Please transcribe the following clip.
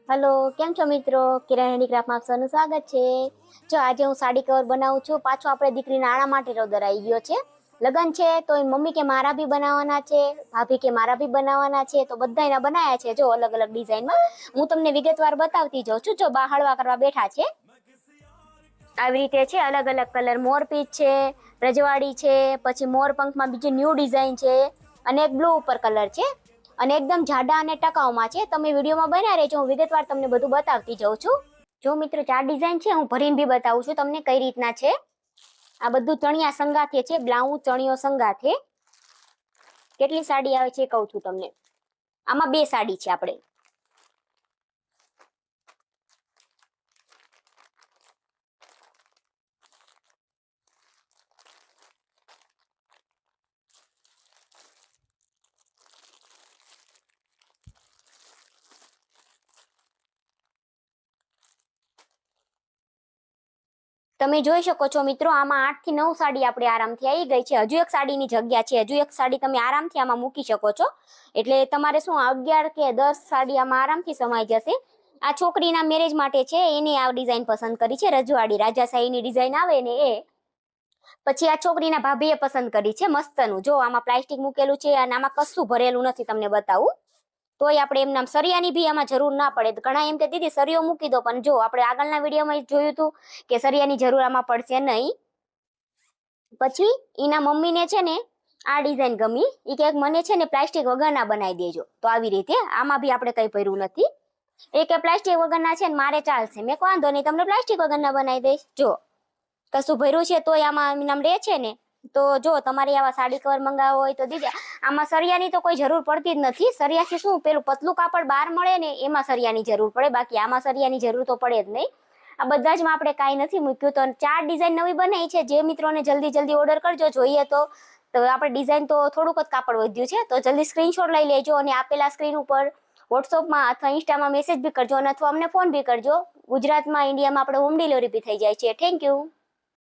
Hello केम छो मित्रों किरण handicraft માં આપ સૌનું સ્વાગત છે। જો આજે હું સાડી કવર બનાવું છું। પાછો આપણે દીકરીના આણા માટે ઓર્ડર આવી ગયો છે। લગન છે તો એ મમ્મી કે મારા બી બનાવવાના છે, ભાભી કે મારા બી બનાવવાના છે, તો બધાયના બનાયા છે। જો અલગ અલગ ડિઝાઇનમાં હું તમને વિગતવાર બતાવતી જાઉં છું। જો બા હળવા કરવા બેઠા છે આવી રીતે છે, અલગ અલગ કલર, મોરપીચ છે, રજવાડી છે, પછી મોરપંખમાં બીજી ન્યૂ ડિઝાઇન છે અને એક બ્લુ ઉપર કલર છે અને એકદમ જાડા અને ટકાઉમાં છે। તમે વિડીયોમાં બન્યા રહેજો, હું વિગતવાર તમને બધું બતાવતી જાઉં છું। જો મિત્રો 4 ડિઝાઇન છે, હું ભરીને બી બતાવું છું તમને કઈ રીતના છે। આ બધું ચણિયા સંગાથે છે, બ્લાઉઝ ચણિયો સંગાથે। કેટલી સાડી આવે છે કહું છું તમને। આમાં 2 સાડી છે આપણે। તમે જોઈ શકો છો મિત્રો, આમાં 8 થી 9 સાડી આપણે આરામથી આવી ગઈ છે। હજુ એક સાડીની જગ્યા છે, હજુ એક સાડી તમે આરામથી આમાં મૂકી શકો છો। એટલે તમારે શું 11 કે 10 સાડી આમાં આરામથી સમાઈ જશે। આ છોકરીના મેરેજ માટે છે, એની આ ડિઝાઇન પસંદ કરી છે, રજવાડી રાજાશાહીની ડિઝાઇન આવે ને એ। પછી આ છોકરીના ભાભીએ પસંદ કરી છે મસ્તનું। જો આમાં પ્લાસ્ટિક મૂકેલું છે અને આમાં કશું ભરેલું નથી, તમને બતાવું। તોય આપણે એમ નામ સરિયાની બી આમાં જરૂર ના પડે। ઘણા એમ કે દીદી સરિયો મૂકી દો, પણ જો આપણે આગળના વિડીયોમાં જોયું હતું કે સરિયાની જરૂર આમાં પડશે નહીં। પછી એના મમ્મીને છે ને આ ડિઝાઇન ગમી, એ કે મને છે ને પ્લાસ્ટિક વગરના બનાવી દેજો। તો આવી રીતે આમાં બી આપણે કંઈ ભર્યું નથી। એ કે પ્લાસ્ટિક વગરના છે ને મારે ચાલશે। મેં વાંધો નહીં, તમને પ્લાસ્ટિક વગરના બનાવી દઈશ। જો કશું ભર્યું છે તોય આમાં નામ રહે છે ને। તો જો તમારે આવા સાડી કવર મંગાવવો હોય તો દીદી આમાં સરિયાની તો કોઈ જરૂર પડતી જ નથી। સરિયાથી શું પેલું પતલું કાપડ બહાર મળે ને એમાં સરિયાની જરૂર પડે, બાકી આમાં સરિયાની જરૂર તો પડે જ નહીં। આ બધા જમાં આપણે કાંઈ નથી મૂક્યું। તો 4 ડિઝાઇન નવી બનાવી છે। જે મિત્રોને જલ્દી ઓર્ડર કરજો, જોઈએ તો આપણે ડિઝાઇન તો થોડુંક જ કાપડ વધ્યું છે, તો જલ્દી સ્ક્રીનશોટ લઈ લેજો અને આપેલા સ્ક્રીન ઉપર વોટ્સઅપમાં અથવા ઇન્સ્ટામાં મેસેજ બી કરજો અને અથવા અમને ફોન બી કરજો। ગુજરાતમાં, ઇન્ડિયામાં આપણે હોમ ડિલિવરી બી થઈ જાય છે। Thank you.